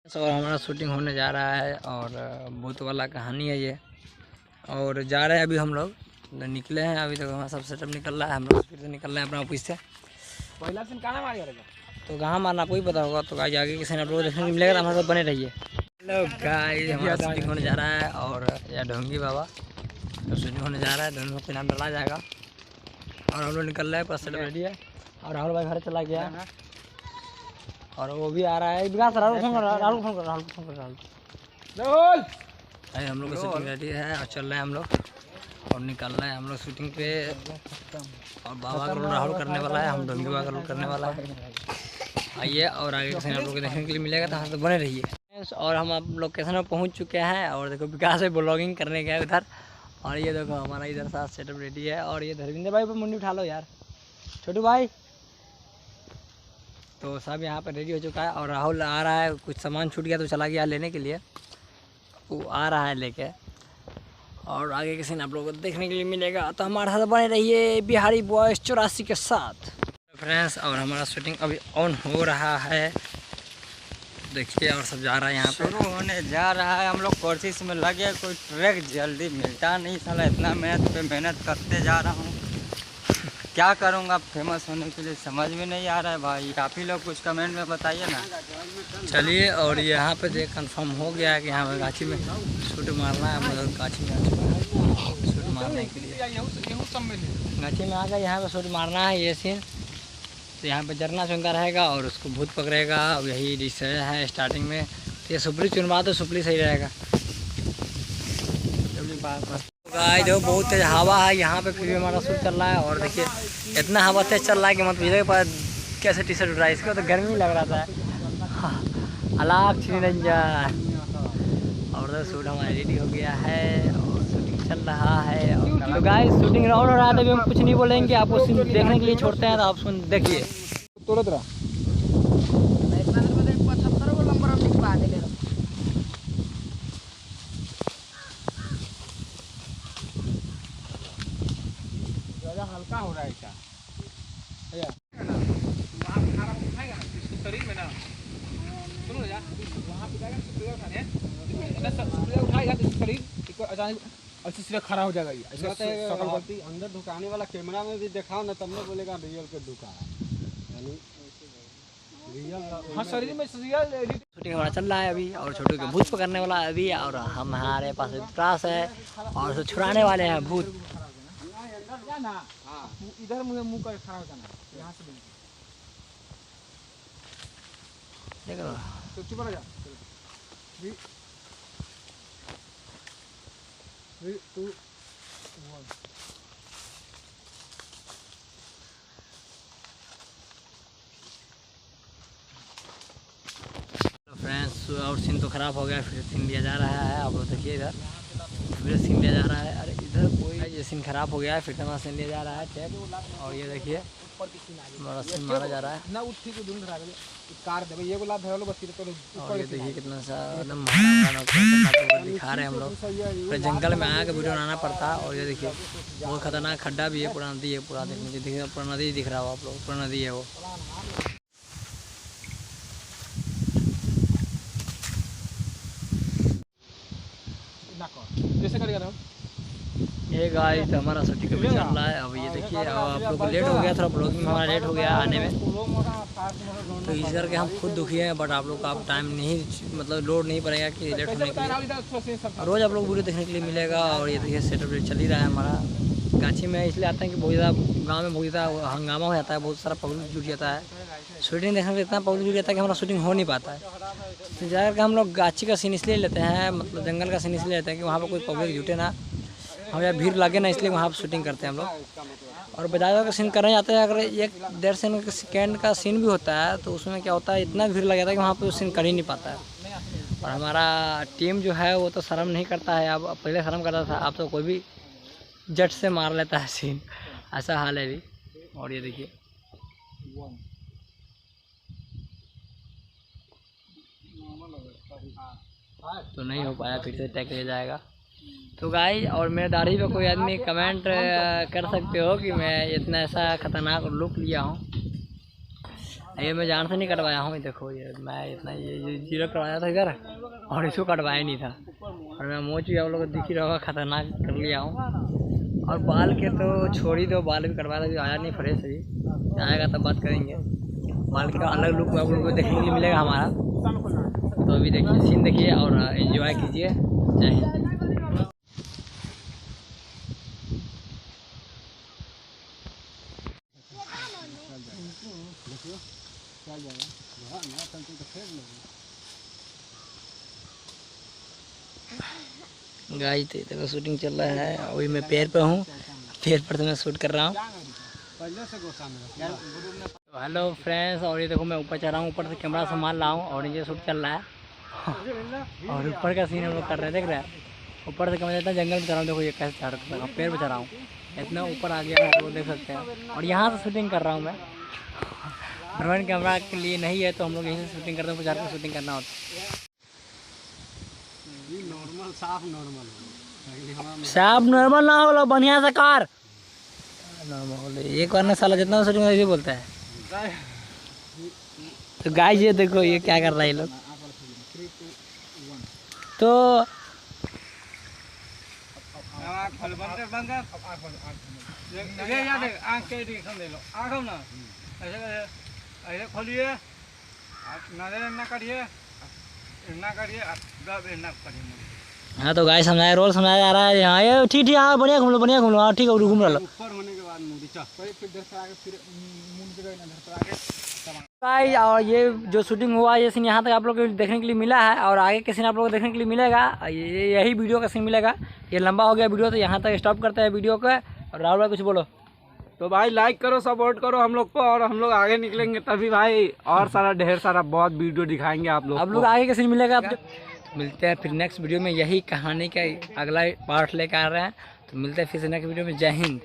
और हमारा शूटिंग होने जा रहा है और भूत वाला कहानी है ये। और जा रहे हैं अभी हम लोग निकले हैं, अभी तक हमारा सब सेटअप निकल रहा है। हम लोग फिर से निकल रहे हैं अपना ऑफिस से। पहला सीन कहाँ मारेगा तो कहाँ मारना आपको ही पता होगा। तो गाइस आगे किसी आप लोग देखने को मिलेगा तो हमारे साथ बने रहिए। हेलो गाइस, हमारा शूटिंग होने जा रहा है और यह ढोंगी बाबा तो शूटिंग होने जा रहा है। दोनों को नाम डला जाएगा और हम लोग निकल रहे हैं। सेटअप रेडी है और राहुल भाई घर चला गया और वो भी आ रहा है। विकास राहुल फोन कर राहुल भाई। हम लोग का शूटिंग रेडी है और चल रहे हैं हम लोग और निकल रहे हैं हम लोग शूटिंग पे। और बाबा का रोल राहुल करने वाला है, हम ढोंगी बाबा का रोल करने वाला है। आइए और आगे का आप लोग को देखने के लिए मिलेगा तो तो बने रहिए। और हम आप लोकेशन में पहुंच चुके हैं और देखो विकास भाई ब्लॉगिंग करने गए उधर। और ये देखो हमारा इधर साथ सेटअप रेडी है। और ये धर्मेंद्र भाई पर मुंडी उठा लो यार, छोटू भाई। तो सब यहाँ पर रेडी हो चुका है और राहुल आ रहा है। कुछ सामान छूट गया तो चला गया लेने के लिए, वो आ रहा है लेके। और आगे के सीन आप लोगों को देखने के लिए मिलेगा तो हमारे साथ बने रहिए बिहारी बॉयज 84 के साथ फ्रेंड्स। और हमारा शूटिंग अभी ऑन हो रहा है, देखिए। और सब जा रहा है यहाँ पे, शुरू होने जा रहा है। हम लोग कोशिश में लगे, कोई ट्रैक जल्दी मिलता नहीं। साला इतना मेहनत पे मेहनत करते जा रहा हूँ, क्या करूँगा फेमस होने के लिए समझ में नहीं आ रहा है भाई। आप ही लोग कुछ कमेंट में बताइए ना। चलिए। और यहाँ पे देख कंफर्म हो गया है कि यहाँ पे गाछी में शूट मारना है। हम लोग गाछी में आ चुका है शूट मारने के लिए। गाछी में आ गए, यहाँ पे शूट मारना है ये सीन। तो यहाँ पे झरना चुनका रहेगा और उसको भूत पकड़ेगा। अब यही डिसाइड है स्टार्टिंग में। तो ये सुपली चुनवा तो सुपली सही रहेगा। गाइस जो बहुत तेज हवा है यहाँ पे, फिर भी हमारा शूट चल रहा है। और देखिए इतना हवा तेज चल रहा है कि मतलब इधर के पास कैसे टी शर्ट उठ रहा है। इसको तो गर्मी लग रहा था। अलाप निरंजन। और उधर शूट हमारा रेडी हो गया है और शूटिंग चल रहा है। तो गाइस शूटिंग राउंड हो रहा है, अभी हम कुछ नहीं बोलेंगे, आपको सीन देखने के लिए छोड़ते हैं। तो आप सुन देखिए। हल्का हो रहा है क्या शरीर में ना, सुनो ना वहाँ पे जाएगा उठाएगा तो शरीर अचानक अच्छी से खड़ा हो जाएगा। ये गलती अंदर ढुकाने वाला कैमरा में भी दिखाओ ना, तब नहीं बोलेगा रियल के ढुका है। यानी रियल हाँ शरीर में शूटिंग हमारा चल रहा है अभी। और छोटू के भूत पकड़ने वाला है अभी। और हमारे पास त्रास है और उसे छुड़ाने वाले हैं भूत। इधर मुंह कर खड़ा हो जाना, यहाँ से देखो तो चुप रह जा। तू फ्रेंड्स और सीन तो ख़राब हो गया, फिर सीन लिया जा रहा है। आप लोग देखिए इधर फिर सीन लिया जा रहा है। अरे इधर कोई ये सीन ख़राब हो गया है, फिर से सीन लिया जा रहा है ठीक। और ये देखिए हमारा सीन मारा जा रहा है ना उठी को दूर रहा कार दे ये गुलाब है बस तो। और ये देखिए कितना सा एकदम दिखा रहे हैं हम लोग। पूरे जंगल में आके वीडियो बनाना पड़ता है। और ये देखिए बहुत खतरनाक खड्डा भी है, पूरा नदी है। पूरा देखिए पूरा नदी दिख रहा हो आप लोग, पूरा नदी है वो। जैसे करेगा ना ये गाइस तो हमारा शूटिंग अभी चल रहा है। अब ये देखिए अब आप लोग को लेट हो गया, थोड़ा ब्लॉगिंग में हमारा लेट हो गया आने में। तो इस करके हम खुद दुखी हैं, बट आप लोग का आप टाइम नहीं मतलब लोड नहीं पड़ेगा कि लेट होने के लिए। रोज़ आप लोग वीडियो देखने के लिए मिलेगा। और ये देखिए सेटअप चल ही रहा है हमारा गाछी में। इसलिए आते हैं कि बहुत ज़्यादा गाँव में बहुत ज़्यादा हंगामा हो जाता है, बहुत सारा पब्लिक जुट जाता है। शूटिंग देखने के लिए इतना पब्लिक जुट जाता है कि हमारा शूटिंग हो नहीं पाता है। तो ज़्यादातर हम लोग गाछी का सीन इसलिए लेते हैं, मतलब जंगल का सीन इसलिए लेते हैं कि वहाँ पर कोई पब्लिक जुटे ना, हमें भीड़ लगे ना, इसलिए वहाँ पर शूटिंग करते हैं हम लोग। और बाजार का सीन करने जाते हैं, अगर 1-1.5 सेकेंड का सीन भी होता है तो उसमें क्या होता है इतना भीड़ लग जाता है कि वहाँ पर सीन कर ही नहीं पाता है। और हमारा टीम जो है वो तो शर्म नहीं करता है। अब पहले शर्म करता था, अब तो कोई भी जट से मार लेता है सीन, ऐसा हाल है अभी। और ये देखिए तो नहीं हो पाया, फिर से टैग ले जाएगा। तो गाइस और मेरे दाढ़ी पे कोई आदमी कमेंट कर सकते हो कि मैं इतना ऐसा खतरनाक लुक लिया हूँ। ये मैं जान से नहीं कटवाया हूँ, देखो ये मैं इतना ये जीरो करवाया था इधर और इसको कटवाया नहीं था। और मैं मोच भी आप लोगों को दिख ही रहा होगा, खतरनाक कर लिया हूँ। और बाल के तो छोड़ ही दो, बाल भी कटवाया था, आया नहीं फ्रेश अभी, आएगा तब बात करेंगे। बाल का अलग लुक आप लोगों को देखने के लिए मिलेगा हमारा। तो अभी देखिए सीन देखिए और एंजॉय कीजिए। जय हिंद। गाइस देखो शूटिंग चल रहा है, अभी मैं पैर पे हूँ, पैर पर से मैं शूट कर रहा हूँ। हेलो फ्रेंड्स, और ये देखो मैं ऊपर चढ़ रहा हूँ, ऊपर से कैमरा संभाल रहा हूँ और ये शूट चल रहा है। और ऊपर का सीन हम लोग कर रहे हैं, देख रहे हैं। ऊपर से कैमरा इतना जंगल में चढ़ा हूँ, देखो ये कैसे चढ़ रहा हूँ, पैर पे चढ़ा हूँ, इतना ऊपर आ गया आप लोग देख सकते हैं। और यहाँ से शूटिंग कर रहा हूँ मैं, ड्रोन कैमरा के लिए नहीं है तो हम लोग यहीं से शूटिंग करते हैं, बाजार में शूटिंग करना होता है। साफ नॉर्मल ना हो, बढ़िया से कार नॉर्मल। एक बार ना साला जितना शूटिंग ऐसे बोलता है। तो गाइस ये देखो ये क्या कर रहा है ये लोग। तो हाँ तो गाइस समझाया, रोल समझाया जा रहा है। हाँ ये ठीक ठीक, हाँ बढ़िया घूम लो, बढ़िया घूम लो, हाँ ठीक है घूम लो। गाइस और ये जो शूटिंग हुआ ये सीन यहाँ तक आप लोग को देखने के लिए मिला है, और आगे के सीन आप लोग को देखने के लिए मिलेगा। यही वीडियो का सीन मिलेगा। ये लंबा हो गया वीडियो, तो यहाँ तक स्टॉप करते हैं वीडियो को। और राहुल भाई कुछ बोलो। तो भाई लाइक करो, सपोर्ट करो हम लोग को, और हम लोग आगे निकलेंगे तभी भाई और सारा ढेर सारा बहुत वीडियो दिखाएंगे आप लोग आगे के सीन मिलेगा। मिलते हैं फिर नेक्स्ट वीडियो में, यही कहानी का अगला पार्ट लेकर आ रहे हैं। तो मिलते हैं फिर से नेक्स्ट वीडियो में। जय हिंद।